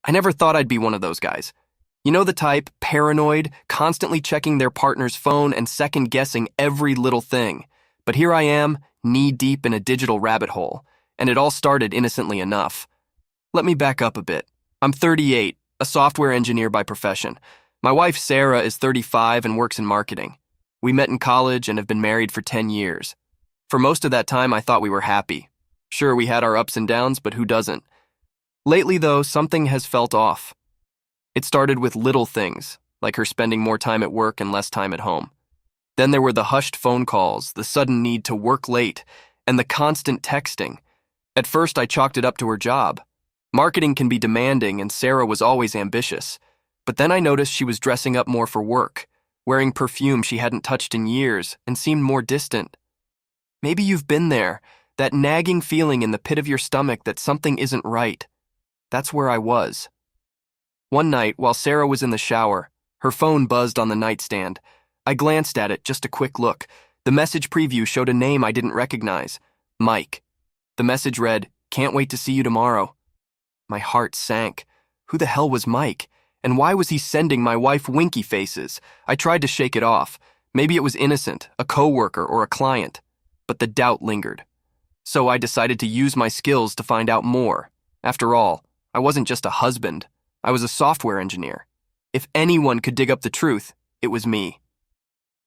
I never thought I'd be one of those guys. You know the type, paranoid, constantly checking their partner's phone and second-guessing every little thing. But here I am, knee-deep in a digital rabbit hole, and it all started innocently enough. Let me back up a bit. I'm 38, a software engineer by profession. My wife, Sarah, is 35 and works in marketing. We met in college and have been married for 10 years. For most of that time, I thought we were happy. Sure, we had our ups and downs, but who doesn't? Lately, though, something has felt off. It started with little things, like her spending more time at work and less time at home. Then there were the hushed phone calls, the sudden need to work late, and the constant texting. At first, I chalked it up to her job. Marketing can be demanding, and Sarah was always ambitious. But then I noticed she was dressing up more for work, wearing perfume she hadn't touched in years, and seemed more distant. Maybe you've been there, that nagging feeling in the pit of your stomach that something isn't right. That's where I was. One night, while Sarah was in the shower, her phone buzzed on the nightstand. I glanced at it, just a quick look. The message preview showed a name I didn't recognize. Mike. The message read, "Can't wait to see you tomorrow." My heart sank. Who the hell was Mike? And why was he sending my wife winky faces? I tried to shake it off. Maybe it was innocent, a coworker or a client. But the doubt lingered. So I decided to use my skills to find out more. After all, I wasn't just a husband. I was a software engineer. If anyone could dig up the truth, it was me.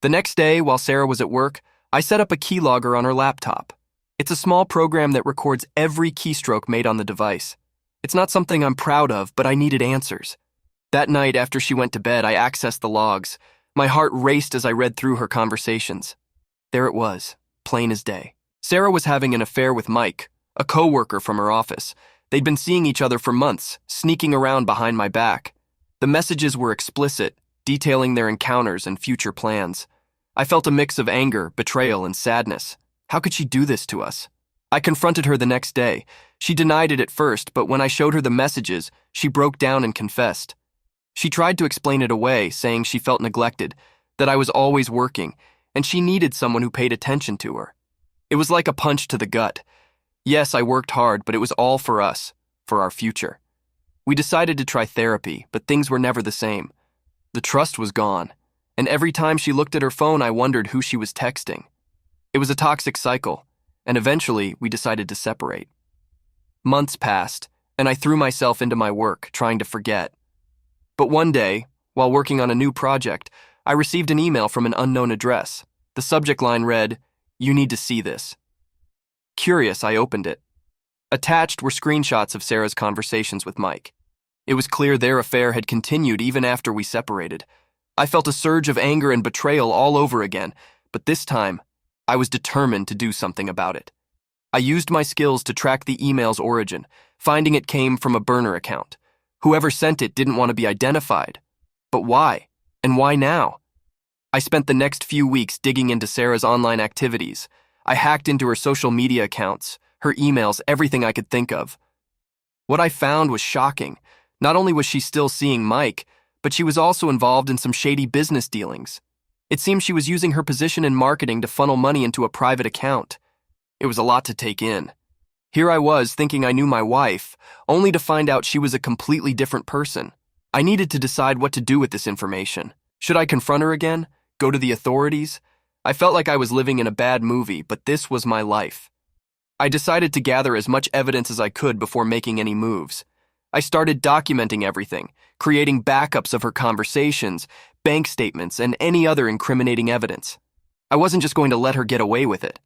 The next day, while Sarah was at work, I set up a keylogger on her laptop. It's a small program that records every keystroke made on the device. It's not something I'm proud of, but I needed answers. That night, after she went to bed, I accessed the logs. My heart raced as I read through her conversations. There it was, plain as day. Sarah was having an affair with Mike, a coworker from her office. They'd been seeing each other for months, sneaking around behind my back. The messages were explicit, detailing their encounters and future plans. I felt a mix of anger, betrayal, and sadness. How could she do this to us? I confronted her the next day. She denied it at first, but when I showed her the messages, she broke down and confessed. She tried to explain it away, saying she felt neglected, that I was always working, and she needed someone who paid attention to her. It was like a punch to the gut. Yes, I worked hard, but it was all for us, for our future. We decided to try therapy, but things were never the same. The trust was gone, and every time she looked at her phone, I wondered who she was texting. It was a toxic cycle, and eventually we decided to separate. Months passed, and I threw myself into my work, trying to forget. But one day, while working on a new project, I received an email from an unknown address. The subject line read, "You need to see this." Curious, I opened it. Attached were screenshots of Sarah's conversations with Mike. It was clear their affair had continued even after we separated. I felt a surge of anger and betrayal all over again, but this time, I was determined to do something about it. I used my skills to track the email's origin, finding it came from a burner account. Whoever sent it didn't want to be identified. But why? And why now? I spent the next few weeks digging into Sarah's online activities. I hacked into her social media accounts, her emails, everything I could think of. What I found was shocking. Not only was she still seeing Mike, but she was also involved in some shady business dealings. It seemed she was using her position in marketing to funnel money into a private account. It was a lot to take in. Here I was thinking I knew my wife, only to find out she was a completely different person. I needed to decide what to do with this information. Should I confront her again? Go to the authorities? I felt like I was living in a bad movie, but this was my life. I decided to gather as much evidence as I could before making any moves. I started documenting everything, creating backups of her conversations, bank statements, and any other incriminating evidence. I wasn't just going to let her get away with it.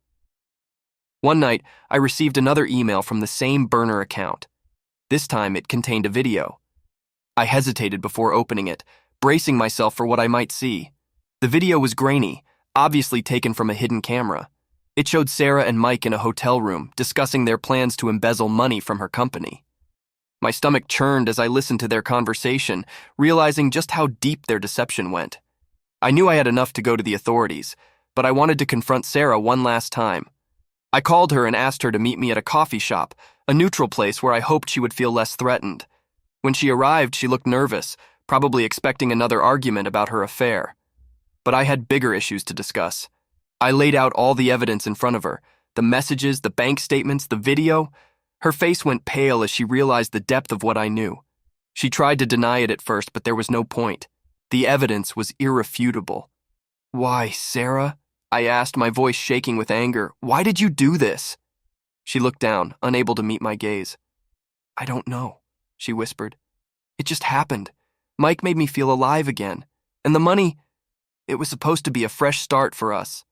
One night, I received another email from the same burner account. This time, it contained a video. I hesitated before opening it, bracing myself for what I might see. The video was grainy, obviously taken from a hidden camera. It showed Sarah and Mike in a hotel room, discussing their plans to embezzle money from her company. My stomach churned as I listened to their conversation, realizing just how deep their deception went. I knew I had enough to go to the authorities, but I wanted to confront Sarah one last time. I called her and asked her to meet me at a coffee shop, a neutral place where I hoped she would feel less threatened. When she arrived, she looked nervous, probably expecting another argument about her affair. But I had bigger issues to discuss. I laid out all the evidence in front of her, the messages, the bank statements, the video. Her face went pale as she realized the depth of what I knew. She tried to deny it at first, but there was no point. The evidence was irrefutable. "Why, Sarah?" I asked, my voice shaking with anger. "Why did you do this?" She looked down, unable to meet my gaze. "I don't know," she whispered. "It just happened. Mike made me feel alive again. And the money, it was supposed to be a fresh start for us."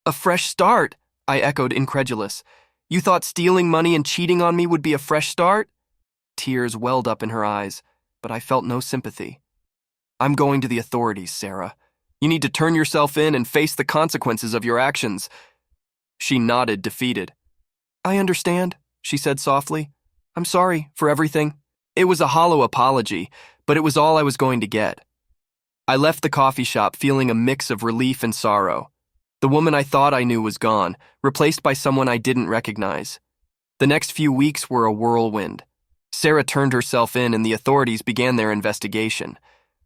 "A fresh start?" I echoed, incredulous. "You thought stealing money and cheating on me would be a fresh start?" Tears welled up in her eyes, but I felt no sympathy. "I'm going to the authorities, Sarah. You need to turn yourself in and face the consequences of your actions." She nodded, defeated. "I understand," she said softly. "I'm sorry for everything." It was a hollow apology, but it was all I was going to get. I left the coffee shop feeling a mix of relief and sorrow. The woman I thought I knew was gone, replaced by someone I didn't recognize. The next few weeks were a whirlwind. Sarah turned herself in and the authorities began their investigation.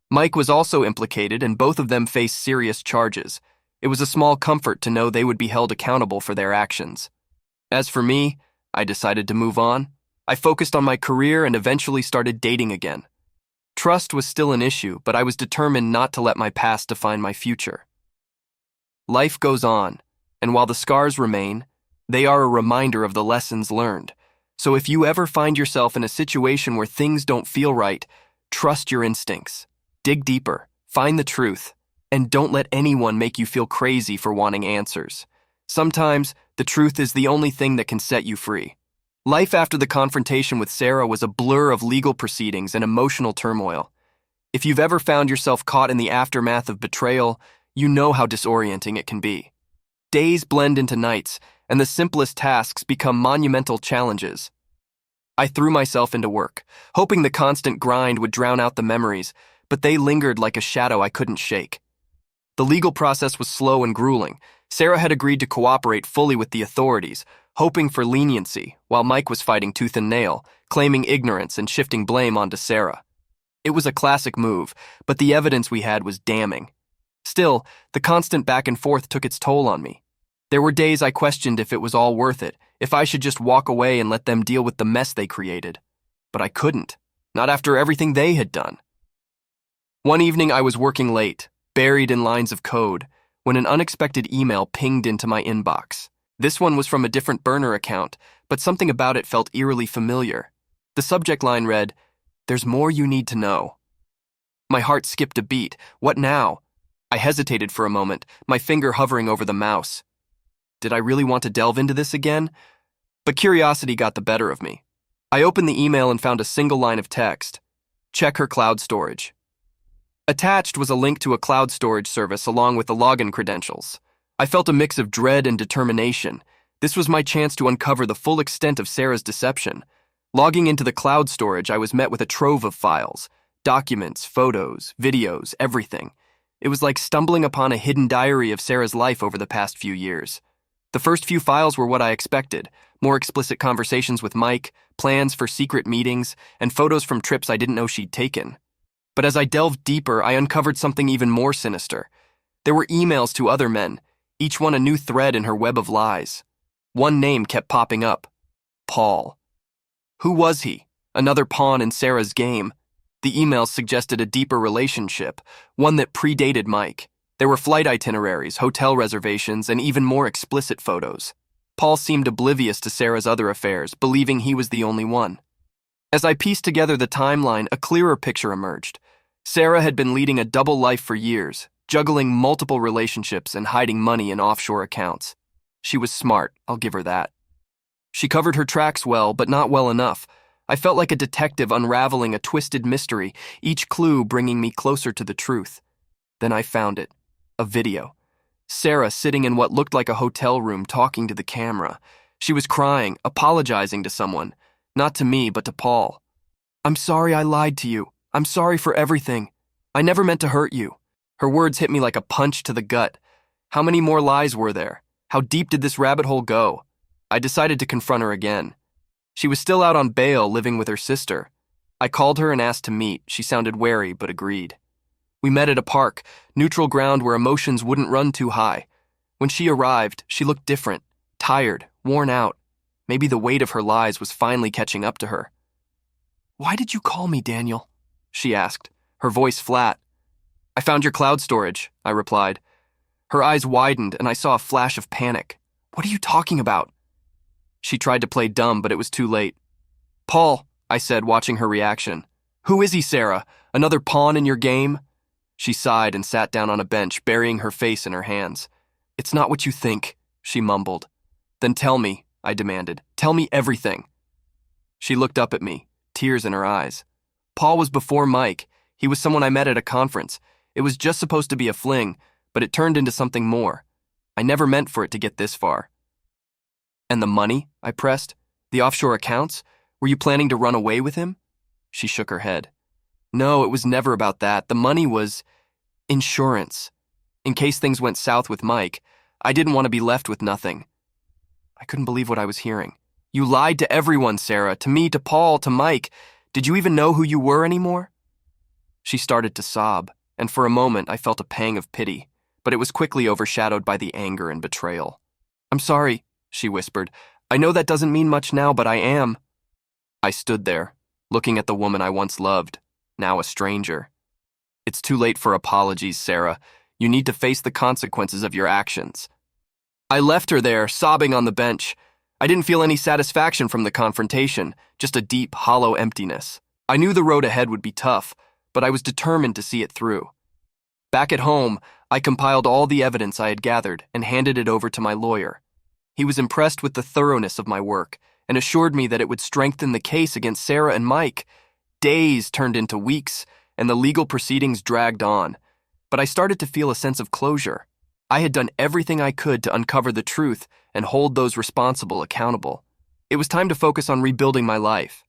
Mike was also implicated and both of them faced serious charges. It was a small comfort to know they would be held accountable for their actions. As for me, I decided to move on. I focused on my career and eventually started dating again. Trust was still an issue, but I was determined not to let my past define my future. Life goes on, and while the scars remain, they are a reminder of the lessons learned. So if you ever find yourself in a situation where things don't feel right, trust your instincts. Dig deeper, find the truth, and don't let anyone make you feel crazy for wanting answers. Sometimes, the truth is the only thing that can set you free. Life after the confrontation with Sarah was a blur of legal proceedings and emotional turmoil. If you've ever found yourself caught in the aftermath of betrayal, you know how disorienting it can be. Days blend into nights, and the simplest tasks become monumental challenges. I threw myself into work, hoping the constant grind would drown out the memories, but they lingered like a shadow I couldn't shake. The legal process was slow and grueling. Sarah had agreed to cooperate fully with the authorities, hoping for leniency, while Mike was fighting tooth and nail, claiming ignorance and shifting blame onto Sarah. It was a classic move, but the evidence we had was damning. Still, the constant back and forth took its toll on me. There were days I questioned if it was all worth it, if I should just walk away and let them deal with the mess they created. But I couldn't, not after everything they had done. One evening I was working late, buried in lines of code, when an unexpected email pinged into my inbox. This one was from a different burner account, but something about it felt eerily familiar. The subject line read, "There's more you need to know." My heart skipped a beat. What now? I hesitated for a moment, my finger hovering over the mouse. Did I really want to delve into this again? But curiosity got the better of me. I opened the email and found a single line of text. Check her cloud storage. Attached was a link to a cloud storage service along with the login credentials. I felt a mix of dread and determination. This was my chance to uncover the full extent of Sarah's deception. Logging into the cloud storage, I was met with a trove of files. Documents, photos, videos, everything. It was like stumbling upon a hidden diary of Sarah's life over the past few years. The first few files were what I expected. More explicit conversations with Mike, plans for secret meetings, and photos from trips I didn't know she'd taken. But as I delved deeper, I uncovered something even more sinister. There were emails to other men, each one a new thread in her web of lies. One name kept popping up. Paul. Who was he? Another pawn in Sarah's game. The emails suggested a deeper relationship, one that predated Mike. There were flight itineraries, hotel reservations, and even more explicit photos. Paul seemed oblivious to Sarah's other affairs, believing he was the only one. As I pieced together the timeline, a clearer picture emerged. Sarah had been leading a double life for years, juggling multiple relationships and hiding money in offshore accounts. She was smart, I'll give her that. She covered her tracks well, but not well enough. I felt like a detective unraveling a twisted mystery, each clue bringing me closer to the truth. Then I found it. A video. Sarah sitting in what looked like a hotel room talking to the camera. She was crying, apologizing to someone. Not to me, but to Paul. "I'm sorry I lied to you. I'm sorry for everything. I never meant to hurt you." Her words hit me like a punch to the gut. How many more lies were there? How deep did this rabbit hole go? I decided to confront her again. She was still out on bail, living with her sister. I called her and asked to meet. She sounded wary, but agreed. We met at a park, neutral ground where emotions wouldn't run too high. When she arrived, she looked different, tired, worn out. Maybe the weight of her lies was finally catching up to her. "Why did you call me, Daniel?" she asked, her voice flat. I found your cloud storage, I replied. Her eyes widened and I saw a flash of panic. What are you talking about? She tried to play dumb, but it was too late. Paul, I said, watching her reaction. Who is he, Sarah? Another pawn in your game? She sighed and sat down on a bench, burying her face in her hands. It's not what you think, she mumbled. Then tell me, I demanded. Tell me everything. She looked up at me, tears in her eyes. Paul was before Mike. He was someone I met at a conference. It was just supposed to be a fling, but it turned into something more. I never meant for it to get this far. And the money? I pressed. The offshore accounts? Were you planning to run away with him? She shook her head. No, it was never about that. The money was insurance. In case things went south with Mike, I didn't want to be left with nothing. I couldn't believe what I was hearing. You lied to everyone, Sarah, to me, to Paul, to Mike. Did you even know who you were anymore? She started to sob, and for a moment I felt a pang of pity, but it was quickly overshadowed by the anger and betrayal. I'm sorry, she whispered. I know that doesn't mean much now, but I am. I stood there, looking at the woman I once loved, now a stranger. It's too late for apologies, Sarah. You need to face the consequences of your actions. I left her there, sobbing on the bench. I didn't feel any satisfaction from the confrontation, just a deep, hollow emptiness. I knew the road ahead would be tough, but I was determined to see it through. Back at home, I compiled all the evidence I had gathered and handed it over to my lawyer. He was impressed with the thoroughness of my work and assured me that it would strengthen the case against Sarah and Mike. Days turned into weeks, and the legal proceedings dragged on. But I started to feel a sense of closure. I had done everything I could to uncover the truth and hold those responsible accountable. It was time to focus on rebuilding my life.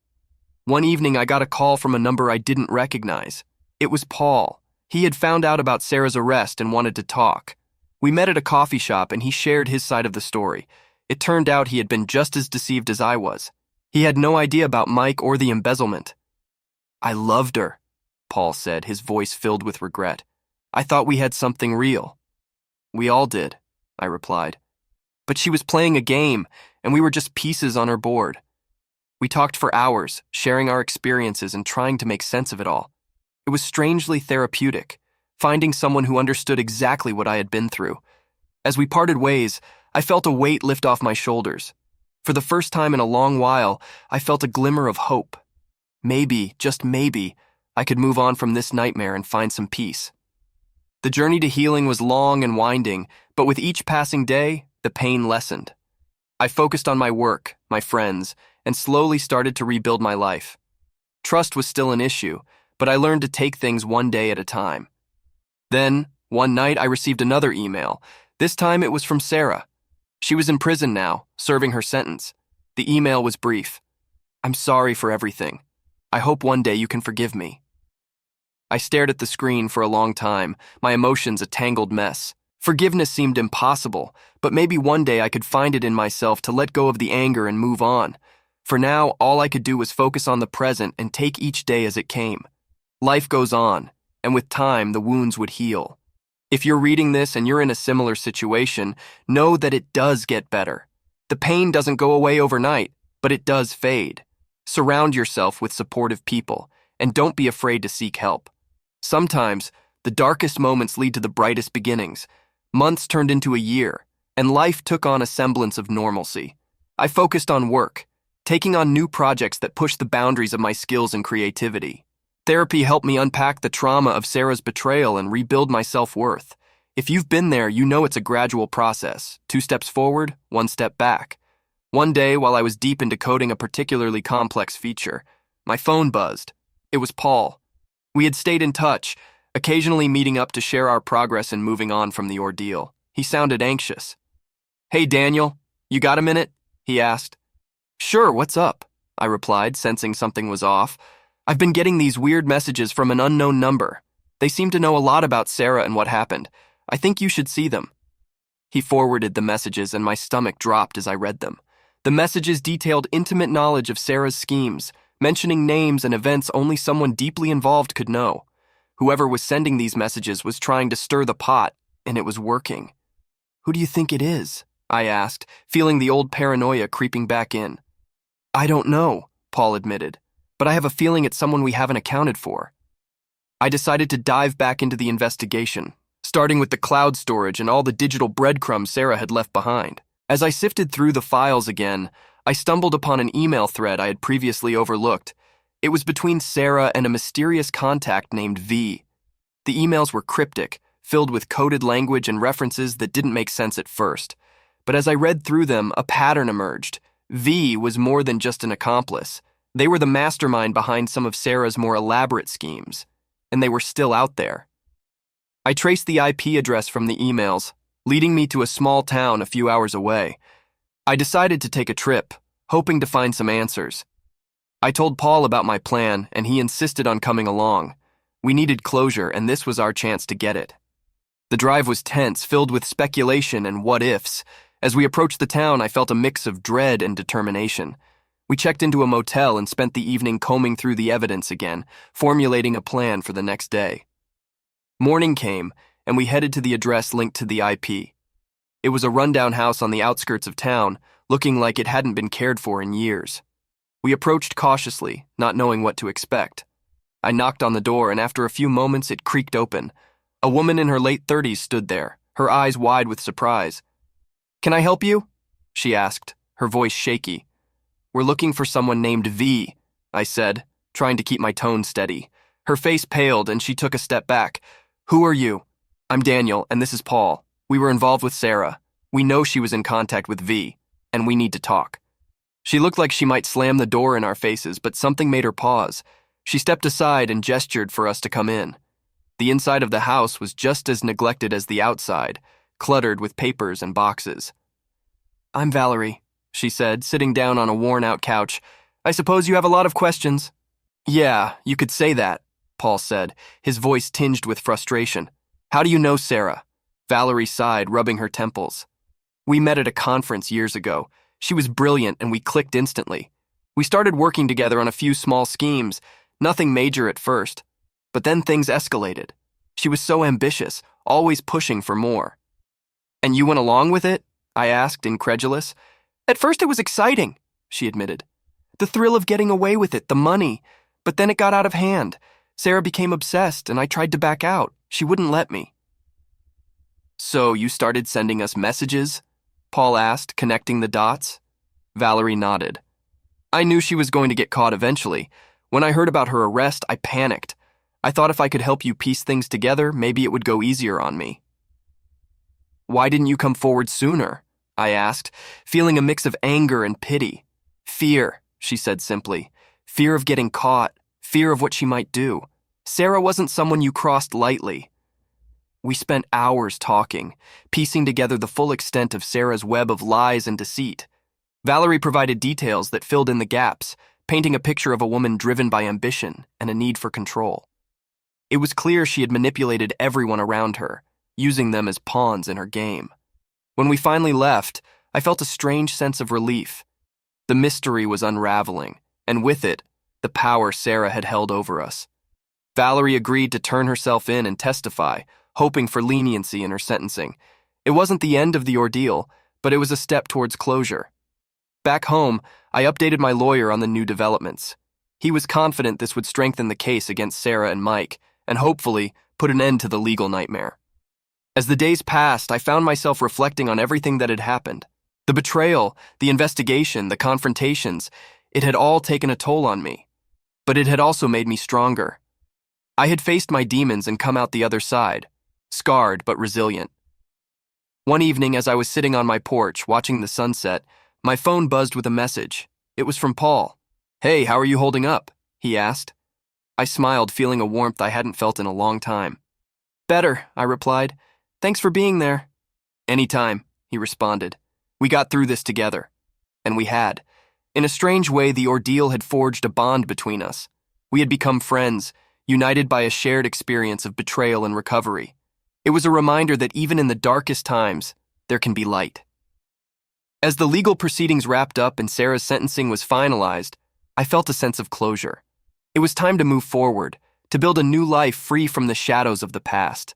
One evening, I got a call from a number I didn't recognize. It was Paul. He had found out about Sarah's arrest and wanted to talk. We met at a coffee shop and he shared his side of the story. It turned out he had been just as deceived as I was. He had no idea about Mike or the embezzlement. I loved her, Paul said, his voice filled with regret. I thought we had something real. We all did, I replied. But she was playing a game, and we were just pieces on her board. We talked for hours, sharing our experiences and trying to make sense of it all. It was strangely therapeutic, finding someone who understood exactly what I had been through. As we parted ways, I felt a weight lift off my shoulders. For the first time in a long while, I felt a glimmer of hope. Maybe, just maybe, I could move on from this nightmare and find some peace. The journey to healing was long and winding, but with each passing day, the pain lessened. I focused on my work, my friends, and slowly started to rebuild my life. Trust was still an issue, but I learned to take things one day at a time. Then, one night, I received another email. This time it was from Sarah. She was in prison now, serving her sentence. The email was brief. I'm sorry for everything. I hope one day you can forgive me. I stared at the screen for a long time, my emotions a tangled mess. Forgiveness seemed impossible, but maybe one day I could find it in myself to let go of the anger and move on. For now, all I could do was focus on the present and take each day as it came. Life goes on, and with time, the wounds would heal. If you're reading this and you're in a similar situation, know that it does get better. The pain doesn't go away overnight, but it does fade. Surround yourself with supportive people, and don't be afraid to seek help. Sometimes, the darkest moments lead to the brightest beginnings. Months turned into a year, and life took on a semblance of normalcy. I focused on work, taking on new projects that pushed the boundaries of my skills and creativity. Therapy helped me unpack the trauma of Sarah's betrayal and rebuild my self-worth. If you've been there, you know it's a gradual process. 2 steps forward, 1 step back. One day, while I was deep into coding a particularly complex feature, my phone buzzed. It was Paul. We had stayed in touch, occasionally meeting up to share our progress and moving on from the ordeal. He sounded anxious. Hey, Daniel, you got a minute? He asked. Sure, what's up? I replied, sensing something was off. I've been getting these weird messages from an unknown number. They seem to know a lot about Sarah and what happened. I think you should see them. He forwarded the messages and my stomach dropped as I read them. The messages detailed intimate knowledge of Sarah's schemes, mentioning names and events only someone deeply involved could know. Whoever was sending these messages was trying to stir the pot, and it was working. Who do you think it is? I asked, feeling the old paranoia creeping back in. I don't know, Paul admitted, but I have a feeling it's someone we haven't accounted for. I decided to dive back into the investigation, starting with the cloud storage and all the digital breadcrumbs Sarah had left behind. As I sifted through the files again, I stumbled upon an email thread I had previously overlooked. It was between Sarah and a mysterious contact named V. The emails were cryptic, filled with coded language and references that didn't make sense at first. But as I read through them, a pattern emerged. V was more than just an accomplice. They were the mastermind behind some of Sarah's more elaborate schemes, and they were still out there. I traced the IP address from the emails, leading me to a small town a few hours away. I decided to take a trip, hoping to find some answers. I told Paul about my plan, and he insisted on coming along. We needed closure, and this was our chance to get it. The drive was tense, filled with speculation and what-ifs. As we approached the town, I felt a mix of dread and determination. We checked into a motel and spent the evening combing through the evidence again, formulating a plan for the next day. Morning came, and we headed to the address linked to the IP. It was a rundown house on the outskirts of town, looking like it hadn't been cared for in years. We approached cautiously, not knowing what to expect. I knocked on the door, and after a few moments it creaked open. A woman in her late 30s stood there, her eyes wide with surprise. "Can I help you?" she asked, her voice shaky. "We're looking for someone named V," I said, trying to keep my tone steady. Her face paled, and she took a step back. "Who are you?" "I'm Daniel, and this is Paul. We were involved with Sarah. We know she was in contact with V, and we need to talk." She looked like she might slam the door in our faces, but something made her pause. She stepped aside and gestured for us to come in. The inside of the house was just as neglected as the outside, cluttered with papers and boxes. "I'm Valerie," she said, sitting down on a worn-out couch. "I suppose you have a lot of questions." "Yeah, you could say that," Paul said, his voice tinged with frustration. "How do you know Sarah?" Valerie sighed, rubbing her temples. "We met at a conference years ago. She was brilliant, and we clicked instantly. We started working together on a few small schemes, nothing major at first. But then things escalated. She was so ambitious, always pushing for more." "And you went along with it?" I asked, incredulous. "At first it was exciting," she admitted. "The thrill of getting away with it, the money. But then it got out of hand. Sarah became obsessed, and I tried to back out. She wouldn't let me." "So you started sending us messages?" Paul asked, connecting the dots. Valerie nodded. "I knew she was going to get caught eventually. When I heard about her arrest, I panicked. I thought if I could help you piece things together, maybe it would go easier on me." "Why didn't you come forward sooner?" I asked, feeling a mix of anger and pity. "Fear," she said simply. "Fear of getting caught. Fear of what she might do. Sarah wasn't someone you crossed lightly." We spent hours talking, piecing together the full extent of Sarah's web of lies and deceit. Valerie provided details that filled in the gaps, painting a picture of a woman driven by ambition and a need for control. It was clear she had manipulated everyone around her, using them as pawns in her game. When we finally left, I felt a strange sense of relief. The mystery was unraveling, and with it, the power Sarah had held over us. Valerie agreed to turn herself in and testify, hoping for leniency in her sentencing. It wasn't the end of the ordeal, but it was a step towards closure. Back home, I updated my lawyer on the new developments. He was confident this would strengthen the case against Sarah and Mike, and hopefully put an end to the legal nightmare. As the days passed, I found myself reflecting on everything that had happened. The betrayal, the investigation, the confrontations, it had all taken a toll on me. But it had also made me stronger. I had faced my demons and come out the other side, scarred but resilient. One evening, as I was sitting on my porch watching the sunset, my phone buzzed with a message. It was from Paul. "Hey, how are you holding up?" he asked. I smiled, feeling a warmth I hadn't felt in a long time. "Better," I replied. "Thanks for being there." "Anytime," he responded. "We got through this together." And we had. In a strange way, the ordeal had forged a bond between us. We had become friends, united by a shared experience of betrayal and recovery. It was a reminder that even in the darkest times, there can be light. As the legal proceedings wrapped up and Sarah's sentencing was finalized, I felt a sense of closure. It was time to move forward, to build a new life free from the shadows of the past.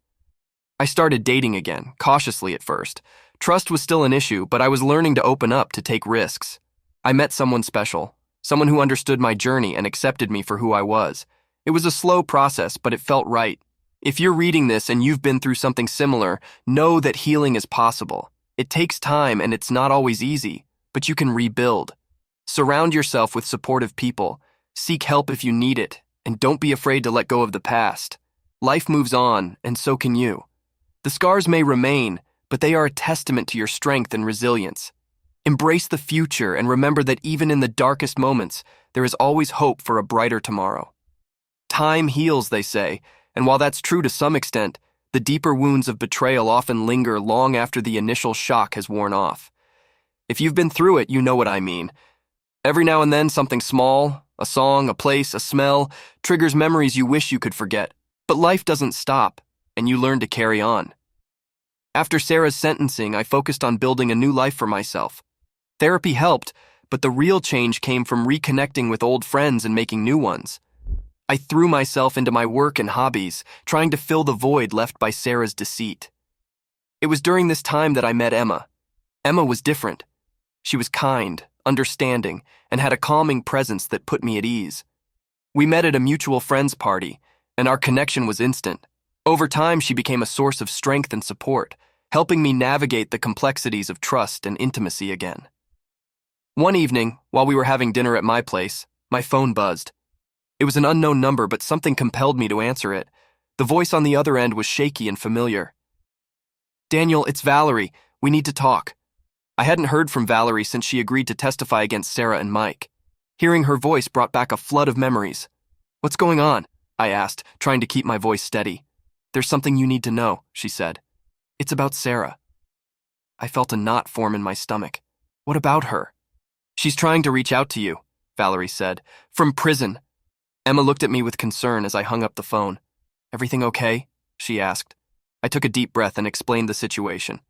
I started dating again, cautiously at first. Trust was still an issue, but I was learning to open up, to take risks. I met someone special, someone who understood my journey and accepted me for who I was. It was a slow process, but it felt right. If you're reading this and you've been through something similar, know that healing is possible. It takes time and it's not always easy, but you can rebuild. Surround yourself with supportive people. Seek help if you need it, and don't be afraid to let go of the past. Life moves on, and so can you. The scars may remain, but they are a testament to your strength and resilience. Embrace the future and remember that even in the darkest moments, there is always hope for a brighter tomorrow. Time heals, they say, and while that's true to some extent, the deeper wounds of betrayal often linger long after the initial shock has worn off. If you've been through it, you know what I mean. Every now and then, something small, a song, a place, a smell, triggers memories you wish you could forget. But life doesn't stop, and you learn to carry on. After Sarah's sentencing, I focused on building a new life for myself. Therapy helped, but the real change came from reconnecting with old friends and making new ones. I threw myself into my work and hobbies, trying to fill the void left by Sarah's deceit. It was during this time that I met Emma. Emma was different. She was kind, understanding, and had a calming presence that put me at ease. We met at a mutual friends party, and our connection was instant. Over time, she became a source of strength and support, helping me navigate the complexities of trust and intimacy again. One evening, while we were having dinner at my place, my phone buzzed. It was an unknown number, but something compelled me to answer it. The voice on the other end was shaky and familiar. "Daniel, it's Valerie. We need to talk." I hadn't heard from Valerie since she agreed to testify against Sarah and Mike. Hearing her voice brought back a flood of memories. "What's going on?" I asked, trying to keep my voice steady. "There's something you need to know," she said. "It's about Sarah." I felt a knot form in my stomach. "What about her?" "She's trying to reach out to you," Valerie said. "From prison." Emma looked at me with concern as I hung up the phone. "Everything okay?" she asked. I took a deep breath and explained the situation.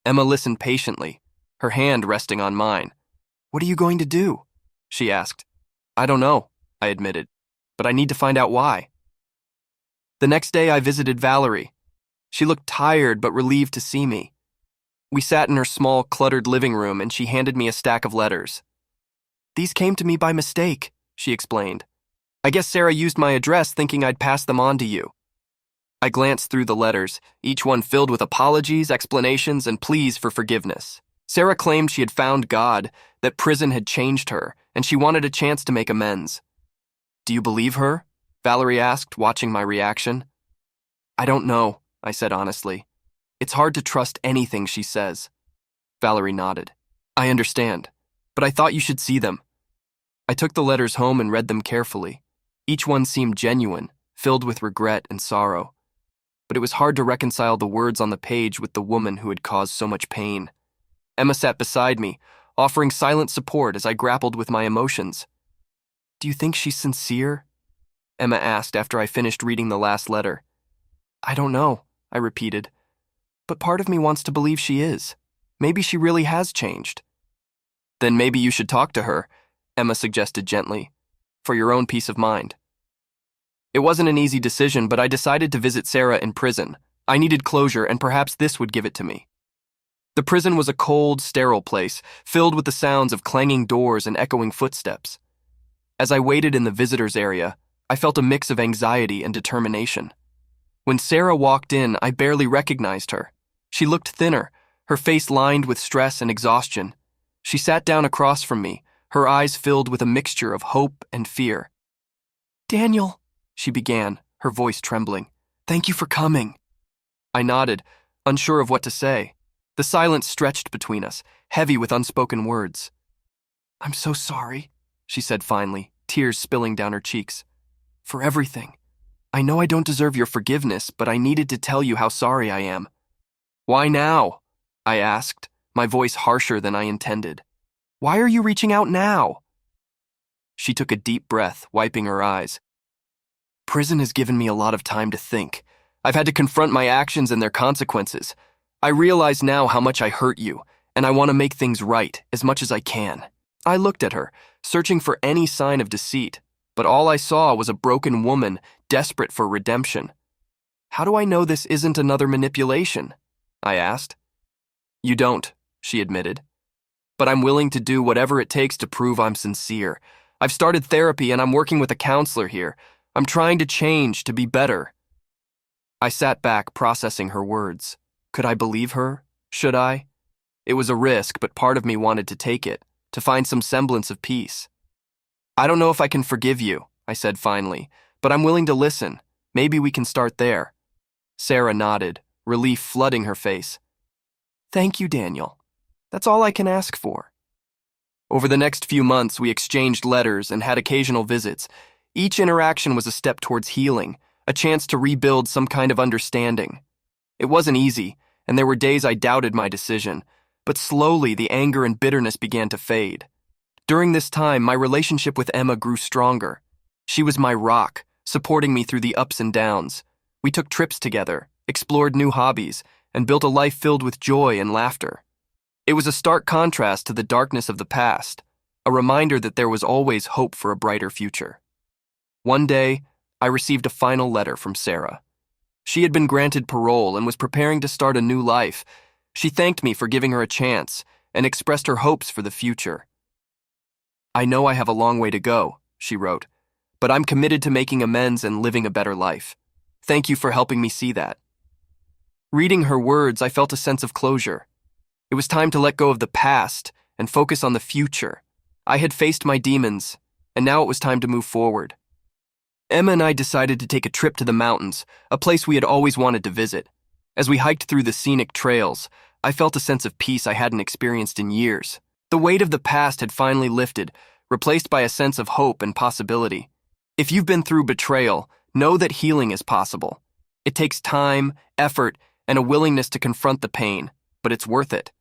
Emma listened patiently, her hand resting on mine. "What are you going to do?" she asked. "I don't know," I admitted, "but I need to find out why." The next day I visited Valerie. She looked tired but relieved to see me. We sat in her small, cluttered living room and she handed me a stack of letters. "These came to me by mistake," she explained. "I guess Sarah used my address thinking I'd pass them on to you." I glanced through the letters, each one filled with apologies, explanations, and pleas for forgiveness. Sarah claimed she had found God, that prison had changed her, and she wanted a chance to make amends. "Do you believe her?" Valerie asked, watching my reaction. "I don't know," I said honestly. "It's hard to trust anything she says." Valerie nodded. "I understand, but I thought you should see them." I took the letters home and read them carefully. Each one seemed genuine, filled with regret and sorrow. But it was hard to reconcile the words on the page with the woman who had caused so much pain. Emma sat beside me, offering silent support as I grappled with my emotions. "Do you think she's sincere?" Emma asked after I finished reading the last letter. "I don't know," I repeated. "But part of me wants to believe she is. Maybe she really has changed." "Then maybe you should talk to her," Emma suggested gently, "for your own peace of mind." It wasn't an easy decision, but I decided to visit Sarah in prison. I needed closure, and perhaps this would give it to me. The prison was a cold, sterile place, filled with the sounds of clanging doors and echoing footsteps. As I waited in the visitors area, I felt a mix of anxiety and determination. When Sarah walked in, I barely recognized her. She looked thinner, her face lined with stress and exhaustion. She sat down across from me, her eyes filled with a mixture of hope and fear. "Daniel," she began, her voice trembling. "Thank you for coming." I nodded, unsure of what to say. The silence stretched between us, heavy with unspoken words. "I'm so sorry," she said finally, tears spilling down her cheeks. "For everything. I know I don't deserve your forgiveness, but I needed to tell you how sorry I am." "Why now?" I asked, my voice harsher than I intended. "Why are you reaching out now?" She took a deep breath, wiping her eyes. "Prison has given me a lot of time to think. I've had to confront my actions and their consequences. I realize now how much I hurt you, and I want to make things right as much as I can." I looked at her, searching for any sign of deceit, but all I saw was a broken woman desperate for redemption. "How do I know this isn't another manipulation?" I asked. "You don't," she admitted. "But I'm willing to do whatever it takes to prove I'm sincere. I've started therapy and I'm working with a counselor here. I'm trying to change, to be better. I sat back, processing her words. Could I believe her? Should I? It was a risk, but part of me wanted to take it, to find some semblance of peace. I don't know if I can forgive you, I said finally, but I'm willing to listen. Maybe we can start there. Sarah nodded, relief flooding her face. Thank you, Daniel. That's all I can ask for. Over the next few months, we exchanged letters and had occasional visits. Each interaction was a step towards healing, a chance to rebuild some kind of understanding. It wasn't easy, and there were days I doubted my decision, but slowly the anger and bitterness began to fade. During this time, my relationship with Emma grew stronger. She was my rock, supporting me through the ups and downs. We took trips together, explored new hobbies, and built a life filled with joy and laughter. It was a stark contrast to the darkness of the past, a reminder that there was always hope for a brighter future. One day, I received a final letter from Sarah. She had been granted parole and was preparing to start a new life. She thanked me for giving her a chance and expressed her hopes for the future. I know I have a long way to go, she wrote, but I'm committed to making amends and living a better life. Thank you for helping me see that. Reading her words, I felt a sense of closure. It was time to let go of the past and focus on the future. I had faced my demons, and now it was time to move forward. Emma and I decided to take a trip to the mountains, a place we had always wanted to visit. As we hiked through the scenic trails, I felt a sense of peace I hadn't experienced in years. The weight of the past had finally lifted, replaced by a sense of hope and possibility. If you've been through betrayal, know that healing is possible. It takes time, effort, and a willingness to confront the pain, but it's worth it.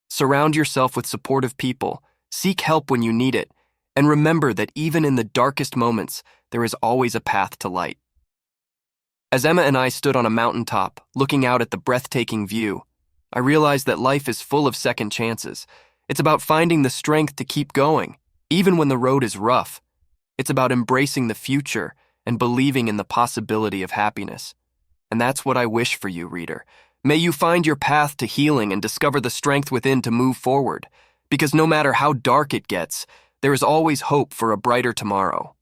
Surround yourself with supportive people, seek help when you need it, and remember that even in the darkest moments, there is always a path to light. As Emma and I stood on a mountaintop, looking out at the breathtaking view, I realized that life is full of second chances. It's about finding the strength to keep going, even when the road is rough. It's about embracing the future and believing in the possibility of happiness. And that's what I wish for you, reader. May you find your path to healing and discover the strength within to move forward, because no matter how dark it gets, there is always hope for a brighter tomorrow.